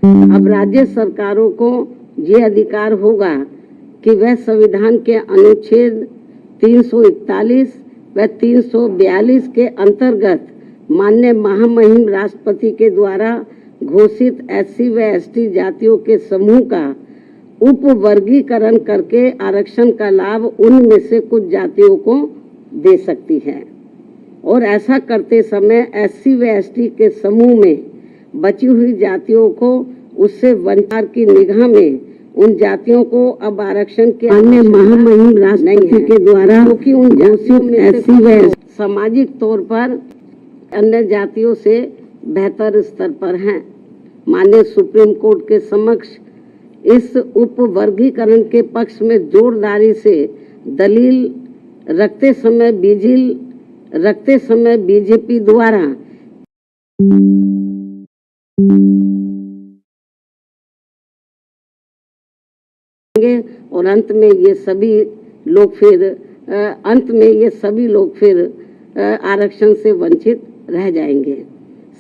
अब राज्य सरकारों को ये अधिकार होगा कि वह संविधान के अनुच्छेद 341 व 342 के अंतर्गत माननीय महामहिम राष्ट्रपति के द्वारा घोषित SC व ST जातियों के समूह का उप वर्गीकरण करके आरक्षण का लाभ उनमें से कुछ जातियों को दे सकती है। और ऐसा करते समय SC व ST के समूह में बची हुई जातियों को उससे वंचित की निगाह में उन जातियों को अब आरक्षण के अन्य महामहिम राष्ट्रपति के द्वारा, क्योंकि उन जातियों में SC व सामाजिक तौर पर अन्य जातियों से बेहतर स्तर पर हैं। माननीय सुप्रीम कोर्ट के समक्ष इस उप वर्गीकरण के पक्ष में जोरदारी से दलील रखते समय बीजेपी द्वारा और अंत में ये सभी लोग फिर आरक्षण से वंचित रह जाएंगे।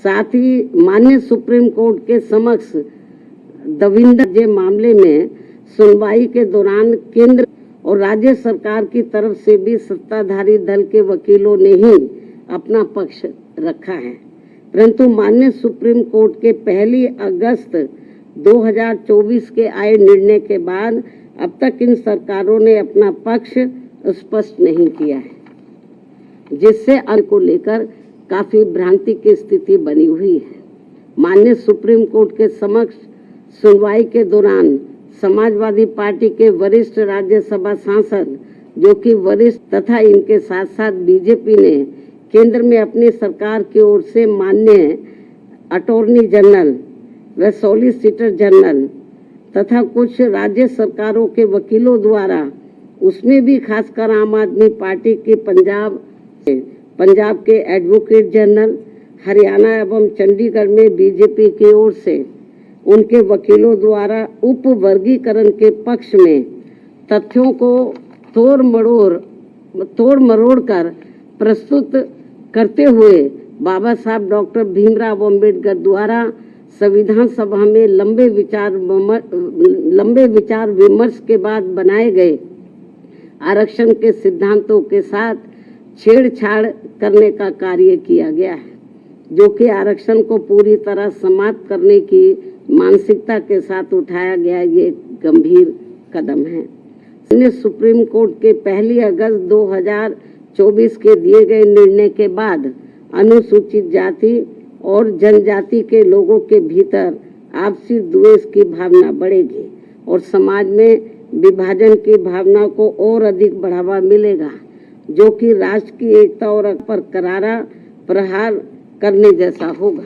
साथ ही माननीय सुप्रीम कोर्ट के समक्ष दविंदर मामले में सुनवाई के दौरान केंद्र और राज्य सरकार की तरफ से भी सत्ताधारी दल के वकीलों ने ही अपना पक्ष रखा है, परंतु माननीय सुप्रीम कोर्ट के 1 अगस्त 2024 के आए निर्णय के बाद अब तक इन सरकारों ने अपना पक्ष स्पष्ट नहीं किया है, जिससे अन्य को लेकर काफी भ्रांति की स्थिति बनी हुई है। माननीय सुप्रीम कोर्ट के समक्ष सुनवाई के दौरान समाजवादी पार्टी के वरिष्ठ राज्यसभा सांसद, जो कि वरिष्ठ तथा इनके साथ साथ बीजेपी ने केंद्र में अपनी सरकार की ओर से माननीय अटॉर्नी जनरल व सॉलिसिटर जनरल तथा कुछ राज्य सरकारों के वकीलों द्वारा, उसमें भी खासकर आम आदमी पार्टी की पंजाब के एडवोकेट जनरल, हरियाणा एवं चंडीगढ़ में बीजेपी की ओर से उनके वकीलों द्वारा उप वर्गीकरण के पक्ष में तथ्यों को तोड़ मरोड़ कर प्रस्तुत करते हुए बाबा साहब डॉक्टर भीमराव अंबेडकर द्वारा संविधान सभा में लंबे विचार विमर्श के बाद बनाए गए आरक्षण के सिद्धांतों के साथ छेड़छाड़ करने का कार्य किया गया है, जो कि आरक्षण को पूरी तरह समाप्त करने की मानसिकता के साथ उठाया गया ये गंभीर कदम है। सुप्रीम कोर्ट के 1 अगस्त 2024 के दिए गए निर्णय के बाद अनुसूचित जाति और जनजाति के लोगों के भीतर आपसी द्वेष की भावना बढ़ेगी और समाज में विभाजन की भावना को और अधिक बढ़ावा मिलेगा, जो कि राष्ट्र की एकता और पर करारा प्रहार करने जैसा होगा।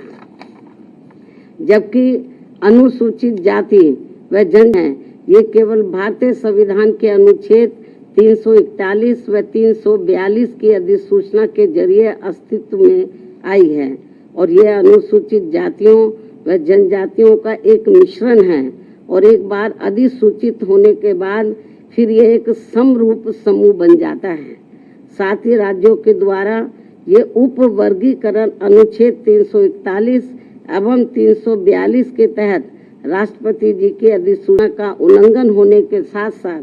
जबकि अनुसूचित जाति व जन है, ये केवल भारतीय संविधान के अनुच्छेद 341 व 342 की अधिसूचना के जरिए अस्तित्व में आई है और यह अनुसूचित जातियों व जनजातियों का एक मिश्रण है और एक बार अधिसूचित होने के बाद फिर यह एक समरूप समूह बन जाता है। साथ ही राज्यों के द्वारा ये उप वर्गीकरण अनुच्छेद 341 एवं 342 के तहत राष्ट्रपति जी की अधिसूचना का उल्लंघन होने के साथ साथ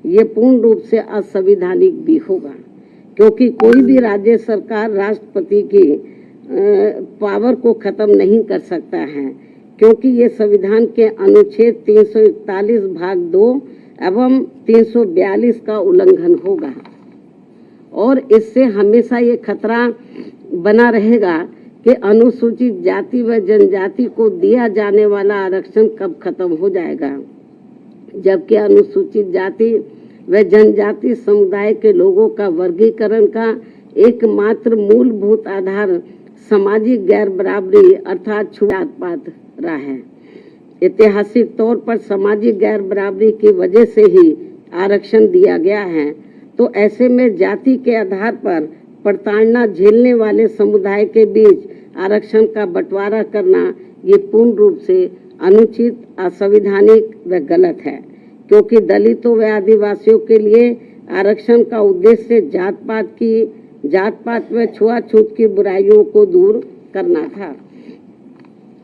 ये पूर्ण रूप से असंवैधानिक भी होगा, क्योंकि कोई भी राज्य सरकार राष्ट्रपति की पावर को खत्म नहीं कर सकता है, क्योंकि ये संविधान के अनुच्छेद 341 भाग 2 एवं 342 का उल्लंघन होगा और इससे हमेशा ये खतरा बना रहेगा कि अनुसूचित जाति व जनजाति को दिया जाने वाला आरक्षण कब खत्म हो जाएगा, जबकि अनुसूचित जाति व जनजाति समुदाय के लोगों का वर्गीकरण का एकमात्र मूलभूत आधार सामाजिक गैर बराबरी अर्थात छूट-पात रहा है। ऐतिहासिक तौर पर सामाजिक गैर बराबरी की वजह से ही आरक्षण दिया गया है, तो ऐसे में जाति के आधार पर प्रताड़ना झेलने वाले समुदाय के बीच आरक्षण का बंटवारा करना ये पूर्ण रूप से अनुचित, असंवैधानिक व गलत है, क्योंकि दलितों व आदिवासियों के लिए आरक्षण का उद्देश्य जात पात व छुआछूत की बुराइयों को दूर करना था।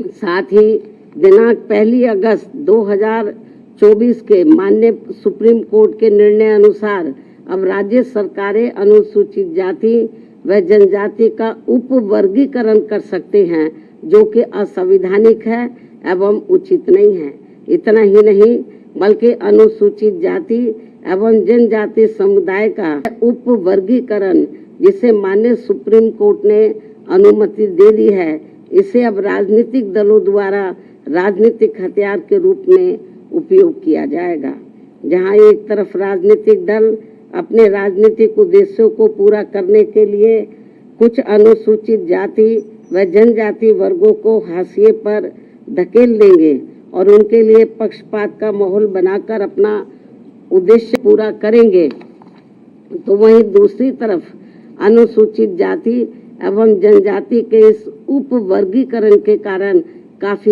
साथ ही दिनांक 1 अगस्त 2024 के माननीय सुप्रीम कोर्ट के निर्णय अनुसार अब राज्य सरकारें अनुसूचित जाति व जनजाति का उपवर्गीकरण कर सकते हैं, जो कि असंवैधानिक है एवं उचित नहीं है। इतना ही नहीं बल्कि अनुसूचित जाति एवं जनजाति समुदाय का उपवर्गीकरण, जिसे माननीय सुप्रीम कोर्ट ने अनुमति दे दी है, इसे अब राजनीतिक दलों द्वारा राजनीतिक हथियार के रूप में उपयोग किया जाएगा। जहां एक तरफ राजनीतिक दल अपने राजनीतिक उद्देश्यों को पूरा करने के लिए कुछ अनुसूचित जाति व जनजाति वर्गों को हाशिए पर धकेल देंगे और उनके लिए पक्षपात का माहौल बनाकर अपना उद्देश्य पूरा करेंगे, तो वहीं दूसरी तरफ अनुसूचित जाति एवं जनजाति के इस उपवर्गीकरण के कारण काफी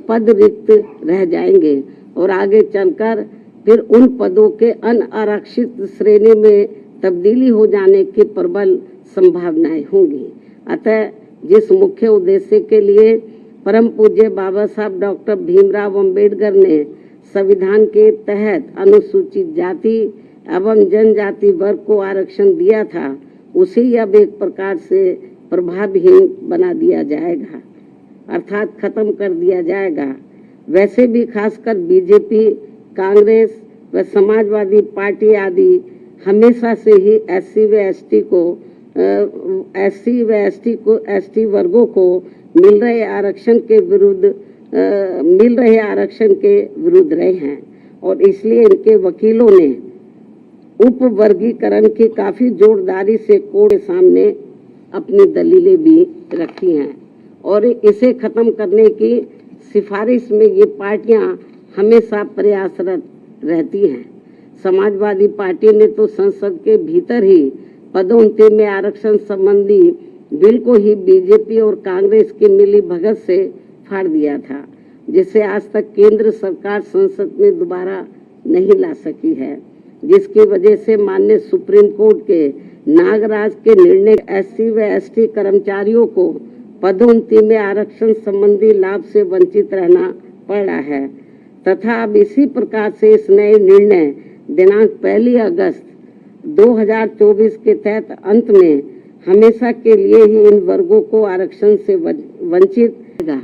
पद रिक्त रह जाएंगे और आगे चलकर फिर उन पदों के अनारक्षित श्रेणी में तब्दीली हो जाने की प्रबल संभावनाएं होंगी। अतः जिस मुख्य उद्देश्य के लिए परम पूज्य बाबा साहब डॉक्टर भीमराव अंबेडकर ने संविधान के तहत अनुसूचित जाति एवं जनजाति वर्ग को आरक्षण दिया था, उसे अब एक प्रकार से प्रभावहीन बना दिया जाएगा, अर्थात खत्म कर दिया जाएगा। वैसे भी खासकर बीजेपी, कांग्रेस व समाजवादी पार्टी आदि हमेशा से ही एसटी वर्गों को मिल रहे आरक्षण के विरुद्ध रहे हैं और इसलिए इनके वकीलों ने उपवर्गीकरण की काफी जोरदारी से कोर्ट के सामने अपनी दलीलें भी रखी हैं और इसे खत्म करने की सिफारिश में ये पार्टियां हमेशा प्रयासरत रहती हैं। समाजवादी पार्टी ने तो संसद के भीतर ही पदोन्नति में आरक्षण संबंधी बिल को ही बीजेपी और कांग्रेस की मिली भगत से फाड़ दिया था, जिसे आज तक केंद्र सरकार संसद में दोबारा नहीं ला सकी है, जिसकी वजह से माननीय सुप्रीम कोर्ट के नागराज के निर्णय एससी व एसटी कर्मचारियों को पदोन्नति में आरक्षण संबंधी लाभ से वंचित रहना पड़ा है तथा अब इसी प्रकार से इस नए निर्णय दिनांक 1 अगस्त 2024 के तहत अंत में हमेशा के लिए ही इन वर्गों को आरक्षण से वंचित होगा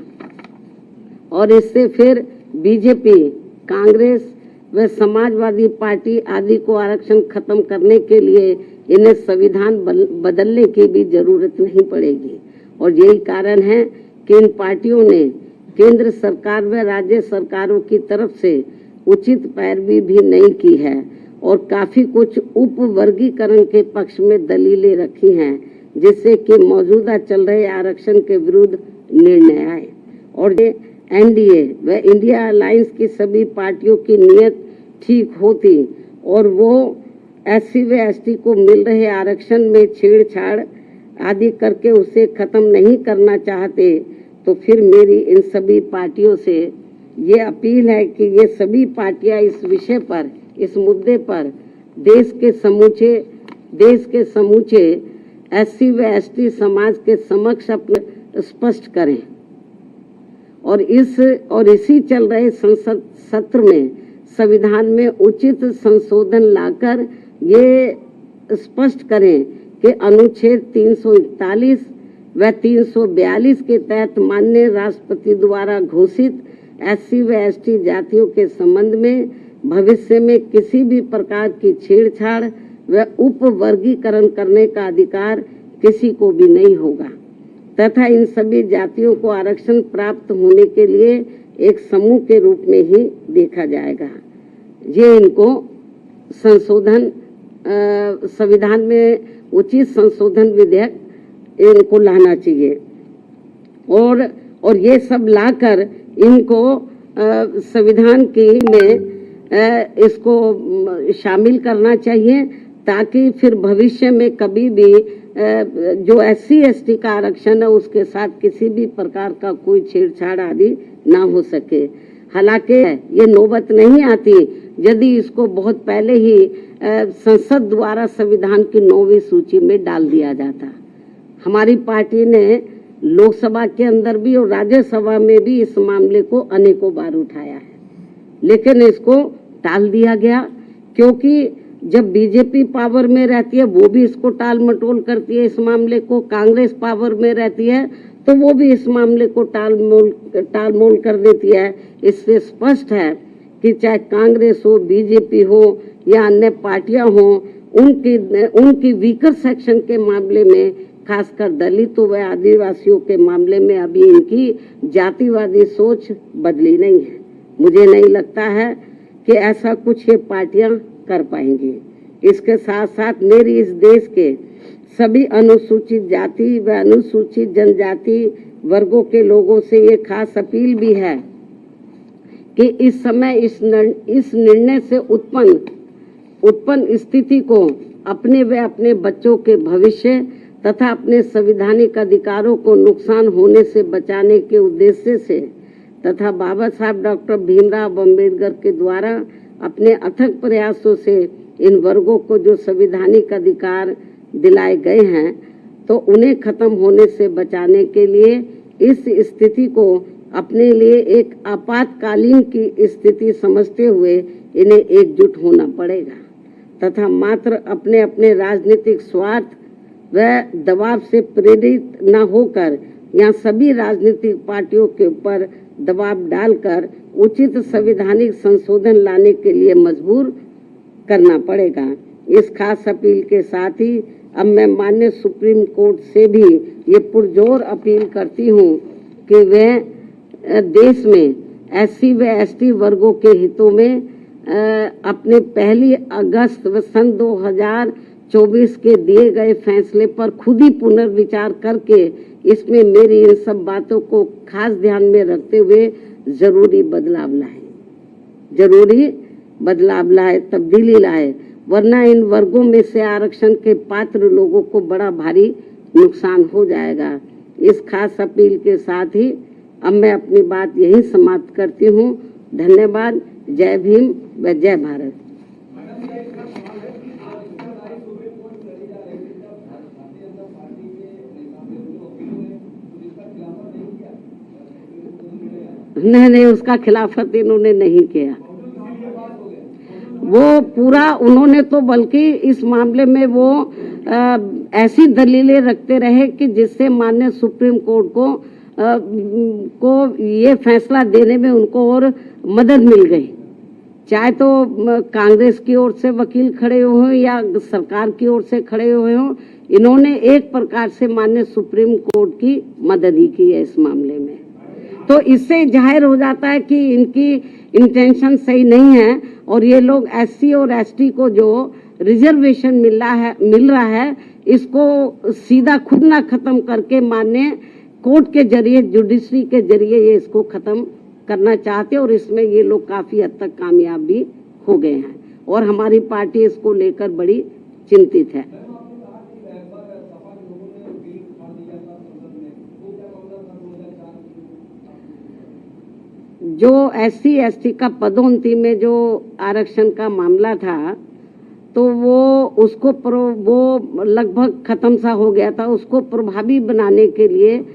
और इससे फिर बीजेपी, कांग्रेस व समाजवादी पार्टी आदि को आरक्षण खत्म करने के लिए इन्हें संविधान बदलने की भी जरूरत नहीं पड़ेगी। और यही कारण है कि इन पार्टियों ने केंद्र सरकार व राज्य सरकारों की तरफ से उचित पैरवी भी नहीं की है और काफी कुछ उपवर्गीकरण के पक्ष में दलीलें रखी हैं, जिससे कि मौजूदा चल रहे आरक्षण के विरुद्ध निर्णय आए। और एनडीए व इंडिया अलायंस की सभी पार्टियों की नीयत ठीक होती और वो एससी व एसटी को मिल रहे आरक्षण में छेड़छाड़ आदि करके उसे खत्म नहीं करना चाहते, तो फिर मेरी इन सभी पार्टियों से ये अपील है कि ये सभी पार्टियां इस विषय पर, इस मुद्दे पर देश के समूचे एससी व एसटी समाज के समक्ष अपने स्पष्ट करें और इसी चल रहे संसद सत्र में संविधान में उचित संशोधन लाकर ये स्पष्ट करें कि अनुच्छेद 341 व 342 के तहत माननीय राष्ट्रपति द्वारा घोषित एससी व एसटी जातियों के संबंध में भविष्य में किसी भी प्रकार की छेड़छाड़ व उपवर्गीकरण करने का अधिकार किसी को भी नहीं होगा तथा इन सभी जातियों को आरक्षण प्राप्त होने के लिए एक समूह के रूप में ही देखा जाएगा। ये इनको संशोधन संविधान में उचित संशोधन विधेयक इनको लाना चाहिए और ये सब लाकर इनको संविधान की में इसको शामिल करना चाहिए ताकि फिर भविष्य में कभी भी जो एससी एसटी का आरक्षण है उसके साथ किसी भी प्रकार का कोई छेड़छाड़ आदि ना हो सके। हालांकि ये नौबत नहीं आती यदि इसको बहुत पहले ही संसद द्वारा संविधान की 9वीं सूची में डाल दिया जाता। हमारी पार्टी ने लोकसभा के अंदर भी और राज्यसभा में भी इस मामले को अनेकों बार उठाया है, लेकिन इसको टाल दिया गया, क्योंकि जब बीजेपी पावर में रहती है वो भी इसको टाल मटोल करती है। इस मामले को कांग्रेस पावर में रहती है तो वो भी इस मामले को टाल मोल कर देती है। इससे स्पष्ट है कि चाहे कांग्रेस हो, बीजेपी हो या अन्य पार्टियां हो, उनकी वीकर सेक्शन के मामले में, खासकर दलितों व आदिवासियों के मामले में अभी इनकी जातिवादी सोच बदली नहीं है। मुझे नहीं लगता है कि ऐसा कुछ ये पार्टियां कर पाएंगी। इसके साथ साथ मेरी इस देश के सभी अनुसूचित जाति व अनुसूचित जनजाति वर्गों के लोगों से ये खास अपील भी है कि इस समय इस निर्णय से उत्पन्न स्थिति को अपने व अपने बच्चों के भविष्य तथा अपने संवैधानिक अधिकारों को नुकसान होने से बचाने के उद्देश्य से तथा बाबा साहब डॉक्टर भीमराव अम्बेडकर के द्वारा अपने अथक प्रयासों से इन वर्गों को जो संवैधानिक अधिकार दिलाए गए हैं, तो उन्हें खत्म होने से बचाने के लिए इस स्थिति को अपने लिए एक आपातकालीन की स्थिति समझते हुए इन्हें एकजुट होना पड़ेगा तथा मात्र अपने अपने राजनीतिक स्वार्थ व दबाव से प्रेरित न होकर यहाँ सभी राजनीतिक पार्टियों के ऊपर दबाव डालकर उचित संवैधानिक संशोधन लाने के लिए मजबूर करना पड़ेगा। इस खास अपील के साथ ही अब मैं माननीय सुप्रीम कोर्ट से भी ये पुरजोर अपील करती हूँ कि वह देश में SC व ST वर्गों के हितों में अपने 1 अगस्त सन 2024 के दिए गए फैसले पर खुद ही पुनर्विचार करके इसमें मेरी इन सब बातों को खास ध्यान में रखते हुए जरूरी बदलाव लाए, तब्दीली लाए, वरना इन वर्गों में से आरक्षण के पात्र लोगों को बड़ा भारी नुकसान हो जाएगा। इस खास अपील के साथ ही अब मैं अपनी बात यही समाप्त करती हूँ। धन्यवाद। जय भीम व जय भारत। नहीं, उसका खिलाफत इन्होंने नहीं किया। वो पूरा उन्होंने तो बल्कि इस मामले में वो ऐसी दलीलें रखते रहे कि जिससे माननीय सुप्रीम कोर्ट को ये फैसला देने में उनको और मदद मिल गई। चाहे तो कांग्रेस की ओर से वकील खड़े हुए या सरकार की ओर से खड़े हुए हों, इन्होंने एक प्रकार से माननीय सुप्रीम कोर्ट की मदद ही की है इस मामले में। तो इससे जाहिर हो जाता है कि इनकी इंटेंशन सही नहीं है और ये लोग SC और ST को जो रिजर्वेशन मिल रहा है इसको सीधा खुद ना खत्म करके माननीय कोर्ट के जरिए, जुडिशरी के जरिए ये इसको खत्म करना चाहते हैं और इसमें ये लोग काफी हद तक कामयाब भी हो गए हैं और हमारी पार्टी इसको लेकर बड़ी चिंतित है। जो SC ST का पदोन्नति में जो आरक्षण का मामला था तो वो लगभग खत्म सा हो गया था। उसको प्रभावी बनाने के लिए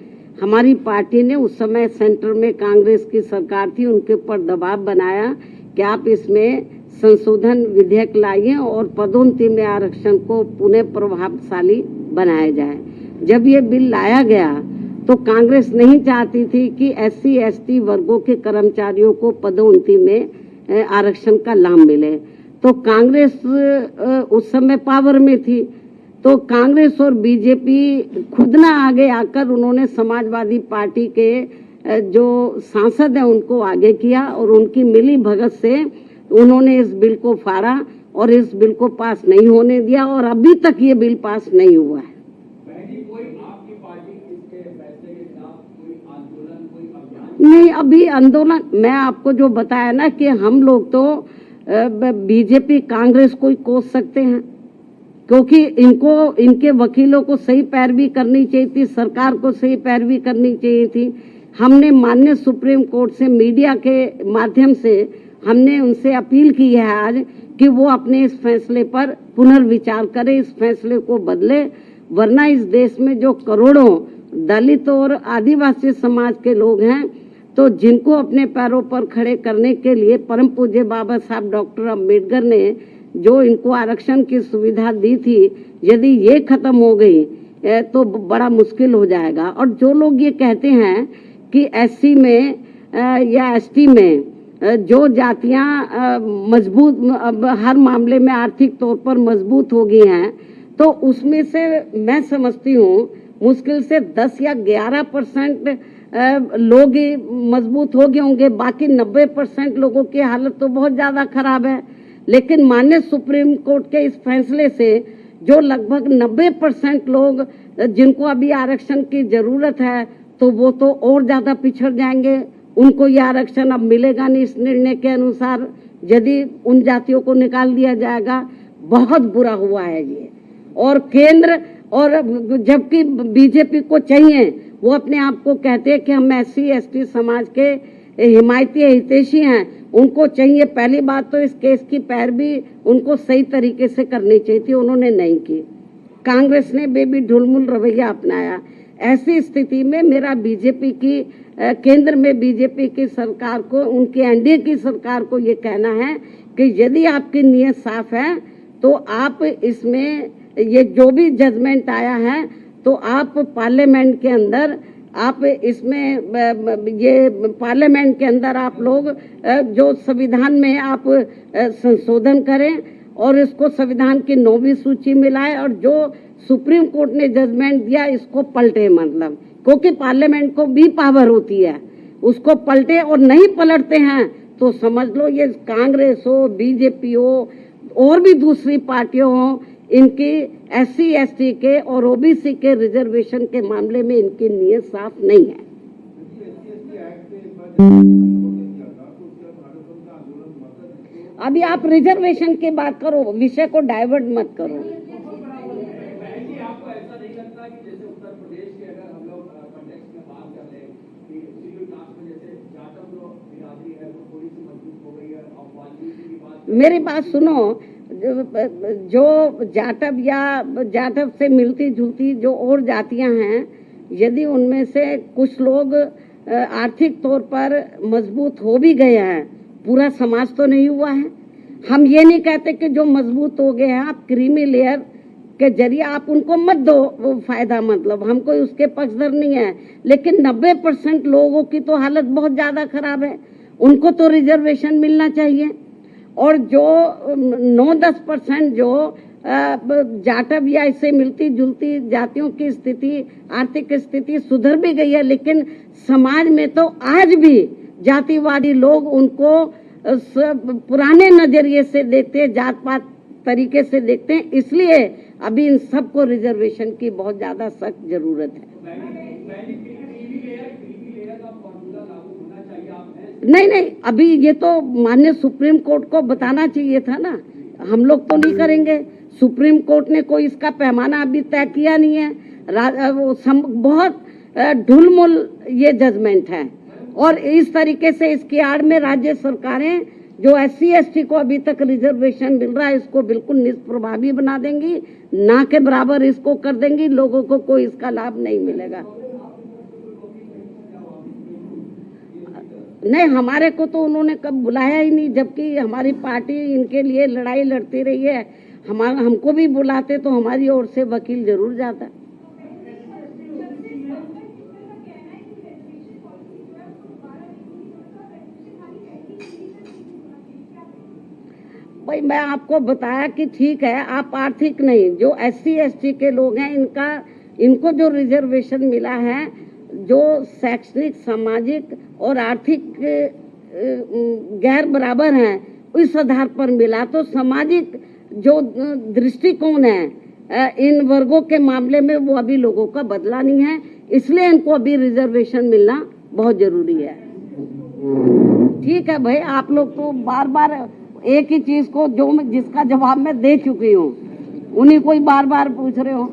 हमारी पार्टी ने उस समय सेंटर में कांग्रेस की सरकार थी, उनके ऊपर दबाव बनाया कि आप इसमें संशोधन विधेयक लाइए और पदोन्नति में आरक्षण को पुनः प्रभावशाली बनाया जाए। जब ये बिल लाया गया तो कांग्रेस नहीं चाहती थी कि SC ST वर्गों के कर्मचारियों को पदोन्नति में आरक्षण का लाभ मिले। तो कांग्रेस उस समय पावर में थी, तो कांग्रेस और बीजेपी खुद ना आगे आकर उन्होंने समाजवादी पार्टी के जो सांसद हैं उनको आगे किया और उनकी मिली भगत से उन्होंने इस बिल को फाड़ा और इस बिल को पास नहीं होने दिया और अभी तक ये बिल पास नहीं हुआ है। नहीं, अभी आंदोलन मैं आपको जो बताया ना कि हम लोग तो बीजेपी कांग्रेस को ही कोस सकते हैं, क्योंकि इनके वकीलों को सही पैरवी करनी चाहिए थी, सरकार को सही पैरवी करनी चाहिए थी। हमने माननीय सुप्रीम कोर्ट से मीडिया के माध्यम से हमने उनसे अपील की है आज कि वो अपने इस फैसले पर पुनर्विचार करें, इस फैसले को बदले, वरना इस देश में जो करोड़ों दलित और आदिवासी समाज के लोग हैं, तो जिनको अपने पैरों पर खड़े करने के लिए परम पूज्य बाबा साहब डॉक्टर अम्बेडकर ने जो इनको आरक्षण की सुविधा दी थी, यदि ये खत्म हो गई तो बड़ा मुश्किल हो जाएगा। और जो लोग ये कहते हैं कि एससी में या एसटी में जो जातियां मजबूत हर मामले में आर्थिक तौर पर मजबूत हो गई हैं, तो उसमें से मैं समझती हूँ मुश्किल से 10 या 11% लोग ही मजबूत हो गए होंगे, बाकी 90% लोगों की हालत तो बहुत ज्यादा खराब है। लेकिन माननीय सुप्रीम कोर्ट के इस फैसले से जो लगभग 90% लोग जिनको अभी आरक्षण की जरूरत है, तो वो तो और ज्यादा पिछड़ जाएंगे, उनको ये आरक्षण अब मिलेगा नहीं। इस निर्णय के अनुसार यदि उन जातियों को निकाल दिया जाएगा, बहुत बुरा हुआ है ये। और केंद्र और जबकि बीजेपी को चाहिए, वो अपने आप को कहते हैं कि हम एससी एसटी समाज के हिमायती हितैषी हैं, उनको चाहिए पहली बात तो इस केस की पैरवी उनको सही तरीके से करनी चाहिए थी, उन्होंने नहीं की। कांग्रेस ने बेबी ढुलमुल रवैया अपनाया। ऐसी स्थिति में मेरा बीजेपी की केंद्र में बीजेपी की सरकार को, उनकी एनडीए की सरकार को ये कहना है कि यदि आपकी नीयत साफ है तो आप इसमें ये जो भी जजमेंट आया है, तो आप पार्लियामेंट के अंदर आप इसमें ये पार्लियामेंट के अंदर आप लोग जो संविधान में आप संशोधन करें और इसको संविधान की 9वीं सूची में लाए, और जो सुप्रीम कोर्ट ने जजमेंट दिया इसको पलटे, मतलब क्योंकि पार्लियामेंट को भी पावर होती है, उसको पलटे। और नहीं पलटते हैं तो समझ लो ये कांग्रेस हो, बीजेपी हो और भी दूसरी पार्टियों हो, इनकी एससी एसटी के और ओबीसी के रिजर्वेशन के मामले में इनकी नीयत साफ नहीं है। अभी आप रिजर्वेशन की बात करो, विषय को डाइवर्ट मत करो। आपको ऐसा नहीं लगता कि जैसे उत्तर प्रदेश के अगर हम लोग कॉन्टेक्स्ट में बात कर रहे हैं कि शेड्यूल कास्ट में जैसे जाटव जो बिरादरी है वो थोड़ी सी मजबूत हो गई है, और वाल्मीकि की बात, मेरी बात सुनो, जो जाटव या जाटव से मिलती जुलती जो और जातियां हैं, यदि उनमें से कुछ लोग आर्थिक तौर पर मजबूत हो भी गए हैं, पूरा समाज तो नहीं हुआ है। हम ये नहीं कहते कि जो मजबूत हो गए हैं आप क्रीमी लेयर के जरिए आप उनको मत दो वो फायदा, मतलब हम कोई उसके पक्षधर नहीं है, लेकिन 90% लोगों की तो हालत बहुत ज्यादा खराब है, उनको तो रिजर्वेशन मिलना चाहिए। और जो 9-10% जो जाटव या इससे मिलती जुलती जातियों की स्थिति, आर्थिक स्थिति सुधर भी गई है, लेकिन समाज में तो आज भी जातिवादी लोग उनको पुराने नजरिए से देखते हैं, जात पात तरीके से देखते हैं, इसलिए अभी इन सबको रिजर्वेशन की बहुत ज्यादा सख्त जरूरत है। नहीं, अभी ये तो माननीय सुप्रीम कोर्ट को बताना चाहिए था ना, हम लोग तो नहीं करेंगे। सुप्रीम कोर्ट ने कोई इसका पैमाना अभी तय किया नहीं है, बहुत ढुलमुल ये जजमेंट है, और इस तरीके से इसकी आड़ में राज्य सरकारें जो एससी एसटी को अभी तक रिजर्वेशन मिल रहा है इसको बिल्कुल निष्प्रभावी बना देंगी, ना के बराबर इसको कर देंगी, लोगों को कोई इसका लाभ नहीं मिलेगा। नहीं, हमारे को तो उन्होंने कब बुलाया ही नहीं, जबकि हमारी पार्टी इनके लिए लड़ाई लड़ती रही है। हमको भी बुलाते तो हमारी ओर से वकील जरूर जाता। भाई मैं आपको बताया कि ठीक है, आप आर्थिक नहीं, जो एससी एसटी के लोग हैं इनको जो रिजर्वेशन मिला है, जो शैक्षणिक सामाजिक और आर्थिक गैर बराबर हैं, इस आधार पर मिला, तो सामाजिक जो दृष्टिकोण है इन वर्गों के मामले में वो अभी लोगों का बदला नहीं है, इसलिए इनको अभी रिजर्वेशन मिलना बहुत जरूरी है। ठीक है भाई, आप लोग तो बार बार एक ही चीज को जिसका जवाब मैं दे चुकी हूँ, उन्हीं को ही बार बार पूछ रहे हो।